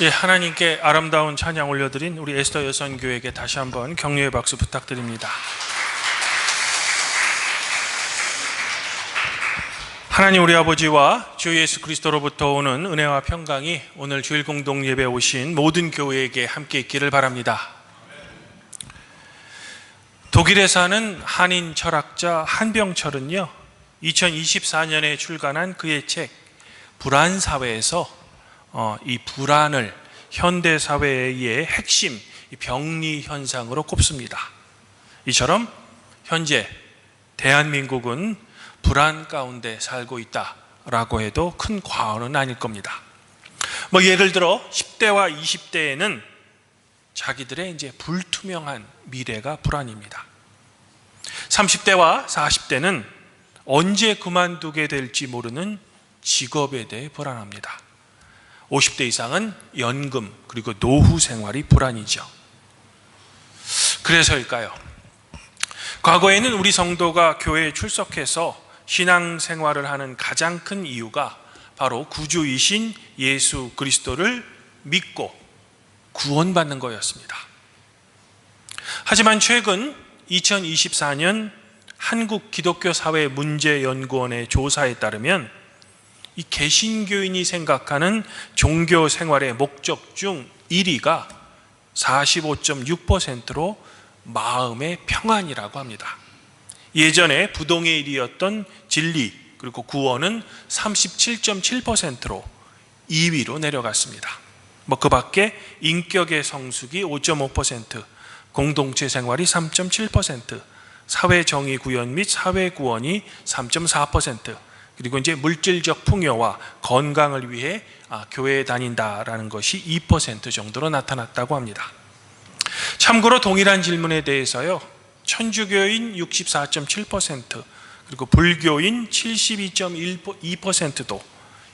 예, 하나님께 아름다운 찬양 올려드린 우리 에스더 여선교회에게 다시 한번 격려의 박수 부탁드립니다. 하나님 우리 아버지와 주 예수 그리스도로부터 오는 은혜와 평강이 오늘 주일 공동 예배에 오신 모든 교회에게 함께 있기를 바랍니다. 독일에 사는 한인 철학자 한병철은요, 2024년에 출간한 그의 책 불안사회에서 이 불안을 현대사회의 핵심 병리 현상으로 꼽습니다. 이처럼 현재 대한민국은 불안 가운데 살고 있다라고 해도 큰 과언은 아닐 겁니다. 예를 들어 10대와 20대에는 자기들의 이제 불투명한 미래가 불안입니다. 30대와 40대는 언제 그만두게 될지 모르는 직업에 대해 불안합니다. 50대 이상은 연금 그리고 노후 생활이 불안이죠. 그래서일까요? 과거에는 우리 성도가 교회에 출석해서 신앙생활을 하는 가장 큰 이유가 바로 구주이신 예수 그리스도를 믿고 구원받는 거였습니다. 하지만 최근 2024년 한국기독교사회문제연구원의 조사에 따르면 이 개신교인이 생각하는 종교 생활의 목적 중 1위가 45.6%로 마음의 평안이라고 합니다. 예전에 부동의 1위였던 진리 그리고 구원은 37.7%로 2위로 내려갔습니다. 그 밖에 인격의 성숙이 5.5%, 공동체 생활이 3.7%, 사회정의 구현 및 사회구원이 3.4%, 그리고 이제 물질적 풍요와 건강을 위해 교회에 다닌다라는 것이 2% 정도로 나타났다고 합니다. 참고로 동일한 질문에 대해서요, 천주교인 64.7%, 그리고 불교인 72.2%도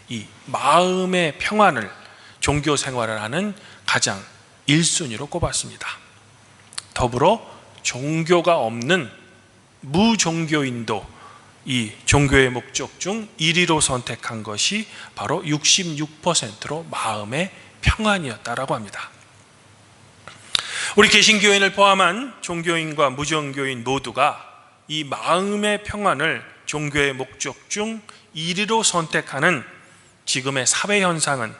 이 마음의 평안을 종교 생활을 하는 가장 1순위로 꼽았습니다. 더불어 종교가 없는 무종교인도 이 종교의 목적 중 1위로 선택한 것이 바로 66%로 마음의 평안이었다라고 합니다. 우리 개신교인을 포함한 종교인과 무종교인 모두가 이 마음의 평안을 종교의 목적 중 1위로 선택하는 지금의 사회 현상은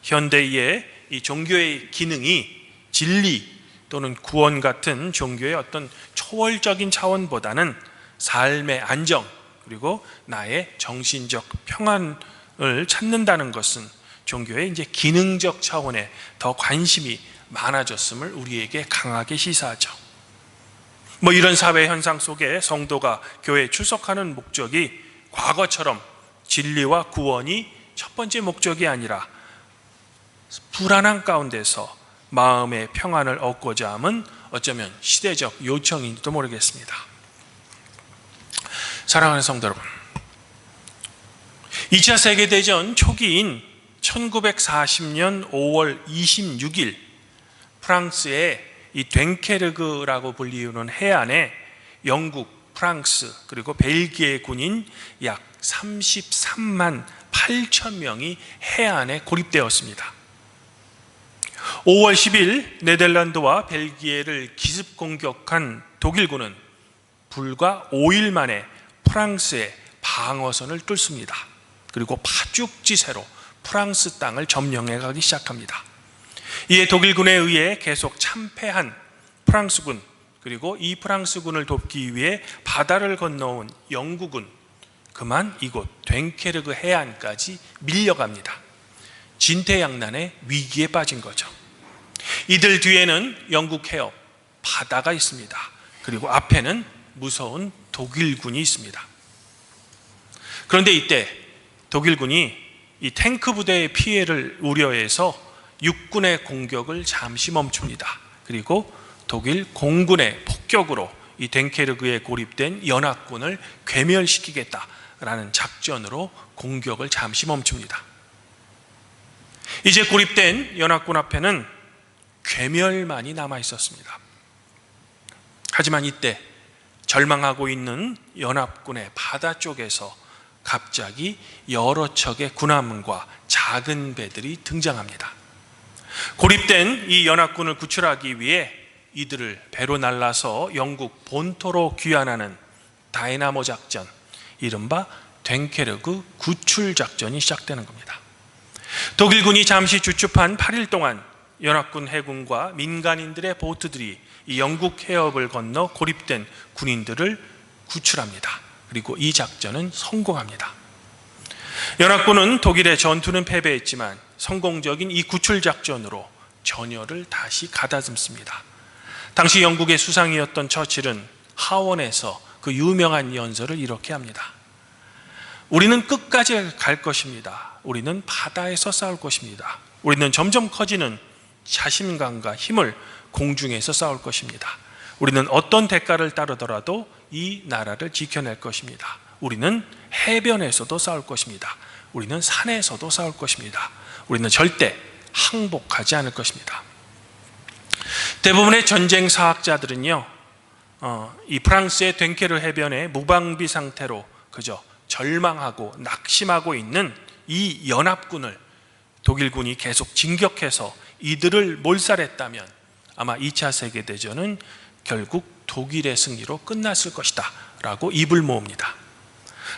현대의 이 종교의 기능이 진리 또는 구원 같은 종교의 어떤 초월적인 차원보다는 삶의 안정 그리고 나의 정신적 평안을 찾는다는 것은 종교의 이제 기능적 차원에 더 관심이 많아졌음을 우리에게 강하게 시사하죠. 이런 사회 현상 속에 성도가 교회에 출석하는 목적이 과거처럼 진리와 구원이 첫 번째 목적이 아니라 불안한 가운데서 마음의 평안을 얻고자 함은 어쩌면 시대적 요청인지도 모르겠습니다. 사랑하는 성도 여러분, 2차 세계대전 초기인 1940년 5월 26일 프랑스의 이 됴케르크라고 불리우는 해안에 영국, 프랑스 그리고 벨기에 군인 약 33만 8천 명이 해안에 고립되었습니다. 5월 10일 네덜란드와 벨기에를 기습 공격한 독일군은 불과 5일 만에 프랑스의 방어선을 뚫습니다. 그리고 파죽지세로 프랑스 땅을 점령해 가기 시작합니다. 이에 독일군에 의해 계속 참패한 프랑스군 그리고 이 프랑스군을 돕기 위해 바다를 건너온 영국군, 그만 이곳 됴케르크 해안까지 밀려갑니다. 진퇴양난의 위기에 빠진 거죠. 이들 뒤에는 영국 해협 바다가 있습니다. 그리고 앞에는 무서운 독일군이 있습니다. 그런데 이때 독일군이 이 탱크 부대의 피해를 우려해서 육군의 공격을 잠시 멈춥니다. 그리고 독일 공군의 폭격으로 이 됴케르크에 고립된 연합군을 괴멸시키겠다라는 작전으로 공격을 잠시 멈춥니다. 이제 고립된 연합군 앞에는 괴멸만이 남아 있었습니다. 하지만 이때 절망하고 있는 연합군의 바다 쪽에서 갑자기 여러 척의 군함과 작은 배들이 등장합니다. 고립된 이 연합군을 구출하기 위해 이들을 배로 날라서 영국 본토로 귀환하는 다이나모 작전, 이른바 됴케르크 구출 작전이 시작되는 겁니다. 독일군이 잠시 주춤한 8일 동안 연합군 해군과 민간인들의 보트들이 이 영국 해협을 건너 고립된 군인들을 구출합니다. 그리고 이 작전은 성공합니다. 연합군은 독일의 전투는 패배했지만 성공적인 이 구출 작전으로 전열을 다시 가다듬습니다. 당시 영국의 수상이었던 처칠은 하원에서 그 유명한 연설을 이렇게 합니다. 우리는 끝까지 갈 것입니다. 우리는 바다에서 싸울 것입니다. 우리는 점점 커지는 자신감과 힘을 공중에서 싸울 것입니다. 우리는 어떤 대가를 따르더라도 이 나라를 지켜낼 것입니다. 우리는 해변에서도 싸울 것입니다. 우리는 산에서도 싸울 것입니다. 우리는 절대 항복하지 않을 것입니다. 대부분의 전쟁 사학자들은요, 이 프랑스의 됴케르 해변의 무방비 상태로 그저 절망하고 낙심하고 있는 이 연합군을 독일군이 계속 진격해서 이들을 몰살했다면 아마 2차 세계대전은 결국 독일의 승리로 끝났을 것이다 라고 입을 모읍니다.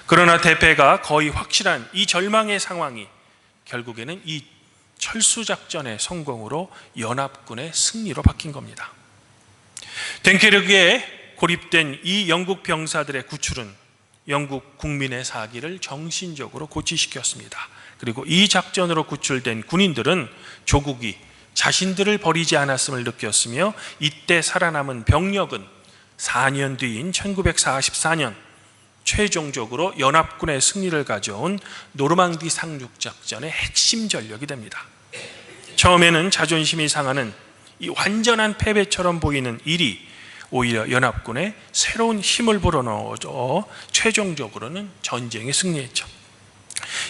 그러나 대패가 거의 확실한 이 절망의 상황이 결국에는 이 철수작전의 성공으로 연합군의 승리로 바뀐 겁니다. 됴케르크에 고립된 이 영국 병사들의 구출은 영국 국민의 사기를 정신적으로 고치시켰습니다. 그리고 이 작전으로 구출된 군인들은 조국이 자신들을 버리지 않았음을 느꼈으며 이때 살아남은 병력은 4년 뒤인 1944년 최종적으로 연합군의 승리를 가져온 노르망디 상륙작전의 핵심 전력이 됩니다. 처음에는 자존심이 상하는 이 완전한 패배처럼 보이는 일이 오히려 연합군에 새로운 힘을 불어넣어 최종적으로는 전쟁에 승리했죠.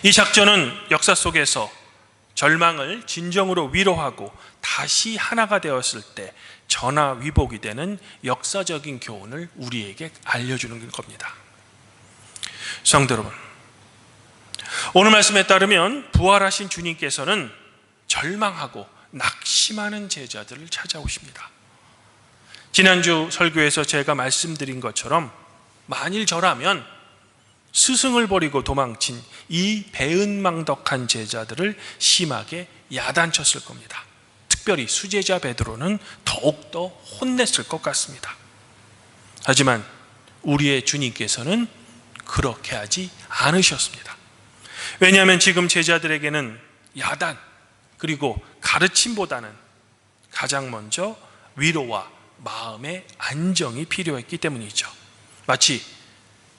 이 작전은 역사 속에서 절망을 진정으로 위로하고 다시 하나가 되었을 때 전화위복이 되는 역사적인 교훈을 우리에게 알려주는 겁니다. 성도 여러분, 오늘 말씀에 따르면 부활하신 주님께서는 절망하고 낙심하는 제자들을 찾아오십니다. 지난주 설교에서 제가 말씀드린 것처럼 만일 저라면 스승을 버리고 도망친 이 배은망덕한 제자들을 심하게 야단쳤을 겁니다. 특별히 수제자 베드로는 더욱더 혼냈을 것 같습니다. 하지만 우리의 주님께서는 그렇게 하지 않으셨습니다. 왜냐하면 지금 제자들에게는 야단 그리고 가르침보다는 가장 먼저 위로와 마음의 안정이 필요했기 때문이죠. 마치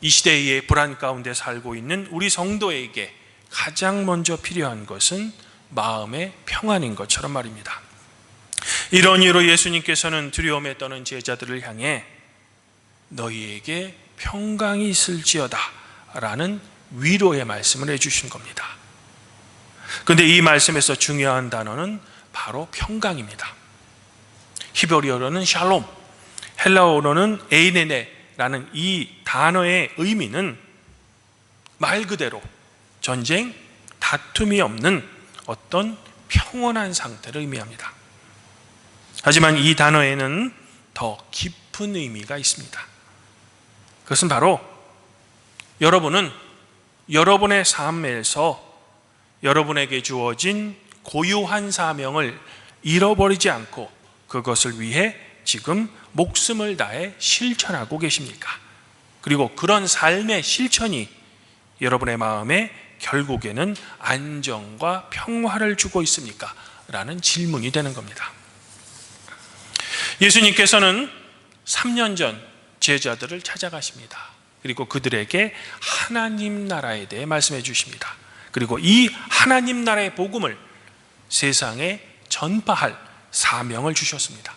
이 시대의 불안 가운데 살고 있는 우리 성도에게 가장 먼저 필요한 것은 마음의 평안인 것처럼 말입니다. 이런 이유로 예수님께서는 두려움에 떠는 제자들을 향해 너희에게 평강이 있을지어다 라는 위로의 말씀을 해주신 겁니다. 그런데 이 말씀에서 중요한 단어는 바로 평강입니다. 히브리어로는 샬롬, 헬라어로는 에이네네라는 이 단어의 의미는 말 그대로 전쟁, 다툼이 없는 어떤 평온한 상태를 의미합니다. 하지만 이 단어에는 더 깊은 의미가 있습니다. 그것은 바로 여러분은 여러분의 삶에서 여러분에게 주어진 고유한 사명을 잃어버리지 않고 그것을 위해 지금 목숨을 다해 실천하고 계십니까? 그리고 그런 삶의 실천이 여러분의 마음에 결국에는 안정과 평화를 주고 있습니까? 라는 질문이 되는 겁니다. 예수님께서는 3년 전 제자들을 찾아가십니다. 그리고 그들에게 하나님 나라에 대해 말씀해 주십니다. 그리고 이 하나님 나라의 복음을 세상에 전파할 사명을 주셨습니다.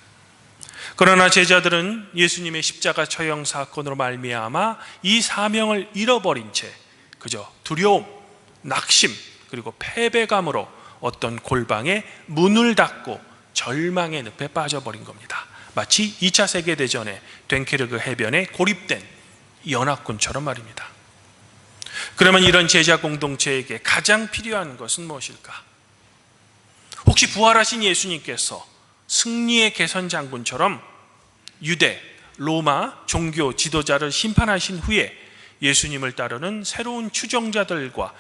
그러나 제자들은 예수님의 십자가 처형 사건으로 말미암아 이 사명을 잃어버린 채 그저 두려움, 낙심 그리고 패배감으로 어떤 골방에 문을 닫고 절망의 늪에 빠져버린 겁니다. 마치 2차 세계대전에 됴케르크 해변에 고립된 연합군처럼 말입니다. 그러면 이런 제자 공동체에게 가장 필요한 것은 무엇일까? 혹시 부활하신 예수님께서 승리의 개선 장군처럼 유대, 로마 종교 지도자를 심판하신 후에 예수님을 따르는 새로운 추종자들과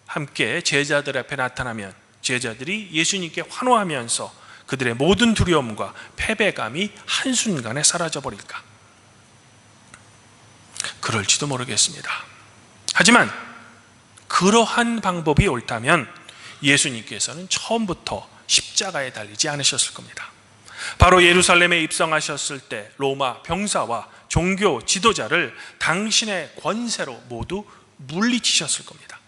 함께 제자들 앞에 나타나면 제자들이 예수님께 환호하면서 그들의 모든 두려움과 패배감이 한순간에 사라져버릴까? 그럴지도 모르겠습니다. 하지만 그러한 방법이 옳다면 예수님께서는 처음부터 십자가에 달리지 않으셨을 겁니다. 바로 예루살렘에 입성하셨을 때 로마 병사와 종교 지도자를 당신의 권세로 모두 물리치셨을 겁니다.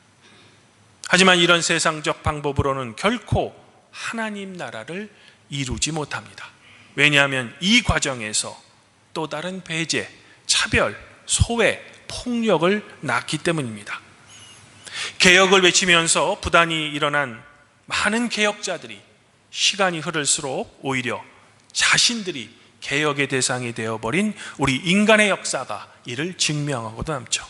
하지만 이런 세상적 방법으로는 결코 하나님 나라를 이루지 못합니다. 왜냐하면 이 과정에서 또 다른 배제, 차별, 소외, 폭력을 낳기 때문입니다. 개혁을 외치면서 부단히 일어난 많은 개혁자들이 시간이 흐를수록 오히려 자신들이 개혁의 대상이 되어버린 우리 인간의 역사가 이를 증명하고도 남죠.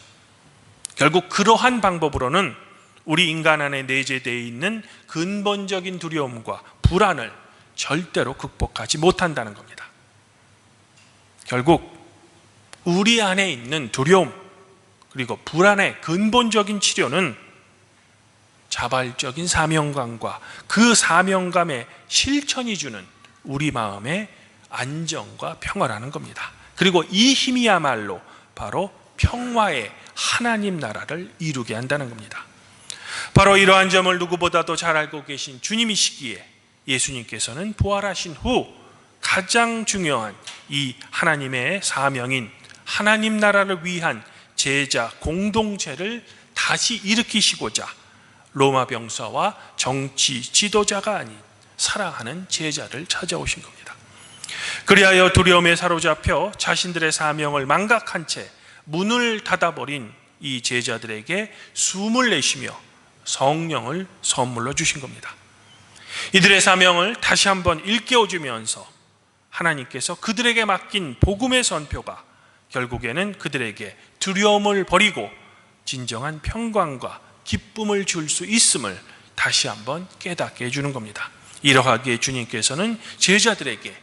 결국 그러한 방법으로는 우리 인간 안에 내재되어 있는 근본적인 두려움과 불안을 절대로 극복하지 못한다는 겁니다. 결국 우리 안에 있는 두려움 그리고 불안의 근본적인 치료는 자발적인 사명감과 그 사명감의 실천이 주는 우리 마음의 안정과 평화라는 겁니다. 그리고 이 힘이야말로 바로 평화의 하나님 나라를 이루게 한다는 겁니다. 바로 이러한 점을 누구보다도 잘 알고 계신 주님이시기에 예수님께서는 부활하신 후 가장 중요한 이 하나님의 사명인 하나님 나라를 위한 제자 공동체를 다시 일으키시고자 로마 병사와 정치 지도자가 아닌 사랑하는 제자를 찾아오신 겁니다. 그리하여 두려움에 사로잡혀 자신들의 사명을 망각한 채 문을 닫아버린 이 제자들에게 숨을 내쉬며 성령을 선물로 주신 겁니다. 이들의 사명을 다시 한번 일깨워주면서 하나님께서 그들에게 맡긴 복음의 선표가 결국에는 그들에게 두려움을 버리고 진정한 평강과 기쁨을 줄 수 있음을 다시 한번 깨닫게 해주는 겁니다. 이러하기에 주님께서는 제자들에게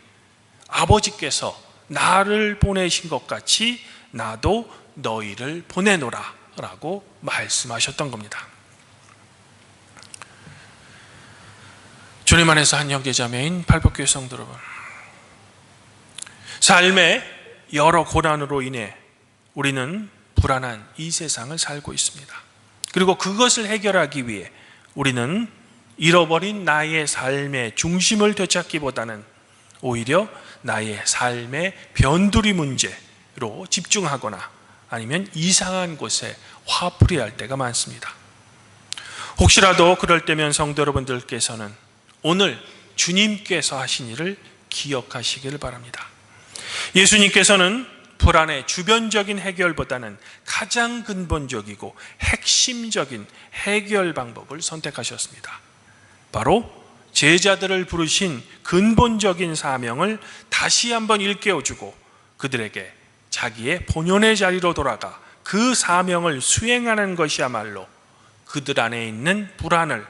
아버지께서 나를 보내신 것 같이 나도 너희를 보내노라 라고 말씀하셨던 겁니다. 주님 안에서 한 형제자매인 팔복교회 성도 여러분, 삶의 여러 고난으로 인해 우리는 불안한 이 세상을 살고 있습니다. 그리고 그것을 해결하기 위해 우리는 잃어버린 나의 삶의 중심을 되찾기보다는 오히려 나의 삶의 변두리 문제로 집중하거나 아니면 이상한 곳에 화풀이할 때가 많습니다. 혹시라도 그럴 때면 성도 여러분들께서는 오늘 주님께서 하신 일을 기억하시기를 바랍니다. 예수님께서는 불안의 주변적인 해결보다는 가장 근본적이고 핵심적인 해결 방법을 선택하셨습니다. 바로 제자들을 부르신 근본적인 사명을 다시 한번 일깨워주고 그들에게 자기의 본연의 자리로 돌아가 그 사명을 수행하는 것이야말로 그들 안에 있는 불안을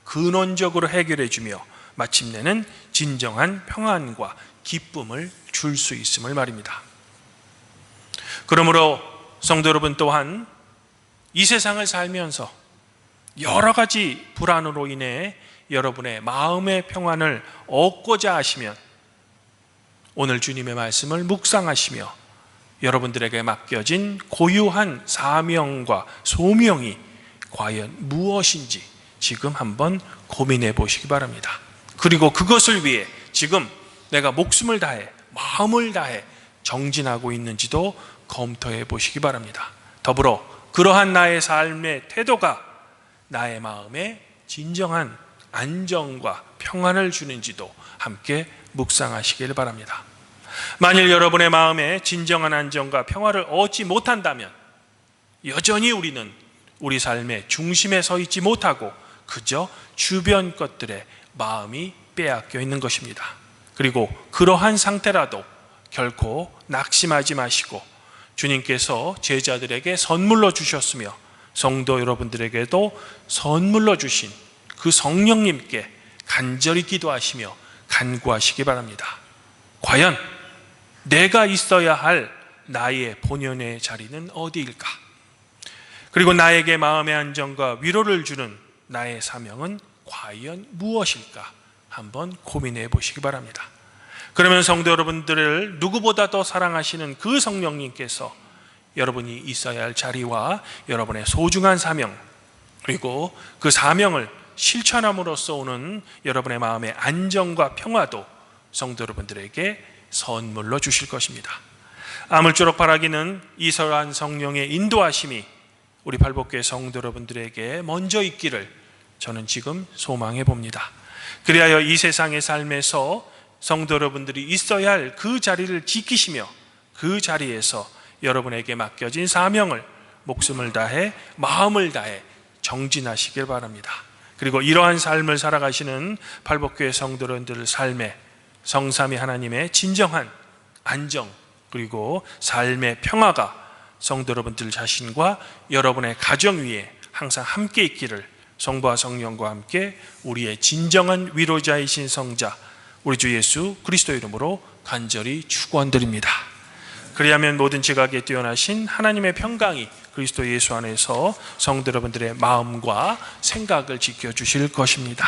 근원적으로 해결해주며 마침내는 진정한 평안과 기쁨을 줄 수 있음을 말입니다. 그러므로 성도 여러분 또한 이 세상을 살면서 여러 가지 불안으로 인해 여러분의 마음의 평안을 얻고자 하시면 오늘 주님의 말씀을 묵상하시며 여러분들에게 맡겨진 고유한 사명과 소명이 과연 무엇인지 지금 한번 고민해 보시기 바랍니다. 그리고 그것을 위해 지금 내가 목숨을 다해 마음을 다해 정진하고 있는지도 검토해 보시기 바랍니다. 더불어 그러한 나의 삶의 태도가 나의 마음에 진정한 안정과 평안을 주는지도 함께 묵상하시길 바랍니다. 만일 여러분의 마음에 진정한 안정과 평화를 얻지 못한다면 여전히 우리는 우리 삶의 중심에 서 있지 못하고 그저 주변 것들에 마음이 빼앗겨 있는 것입니다. 그리고 그러한 상태라도 결코 낙심하지 마시고 주님께서 제자들에게 선물로 주셨으며 성도 여러분들에게도 선물로 주신 그 성령님께 간절히 기도하시며 간구하시기 바랍니다. 과연 내가 있어야 할 나의 본연의 자리는 어디일까? 그리고 나에게 마음의 안정과 위로를 주는 나의 사명은 과연 무엇일까? 한번 고민해 보시기 바랍니다. 그러면 성도 여러분들을 누구보다 더 사랑하시는 그 성령님께서 여러분이 있어야 할 자리와 여러분의 소중한 사명, 그리고 그 사명을 실천함으로써 오는 여러분의 마음의 안정과 평화도 성도 여러분들에게 선물로 주실 것입니다. 아물도록 바라기는 이러한 성령의 인도하심이 우리 팔복교회 성도 여러분들에게 먼저 있기를 저는 지금 소망해 봅니다. 그리하여 이 세상의 삶에서 성도 여러분들이 있어야 할 그 자리를 지키시며 그 자리에서 여러분에게 맡겨진 사명을 목숨을 다해 마음을 다해 정진하시길 바랍니다. 그리고 이러한 삶을 살아가시는 팔복교회 성도들의 삶에 성삼위 하나님의 진정한 안정 그리고 삶의 평화가 성도 여러분들 자신과 여러분의 가정 위에 항상 함께 있기를 성부와 성령과 함께 우리의 진정한 위로자이신 성자 우리 주 예수 그리스도 이름으로 간절히 축원드립니다. 그리하면 모든 지각에 뛰어나신 하나님의 평강이 그리스도 예수 안에서 성도 여러분들의 마음과 생각을 지켜주실 것입니다.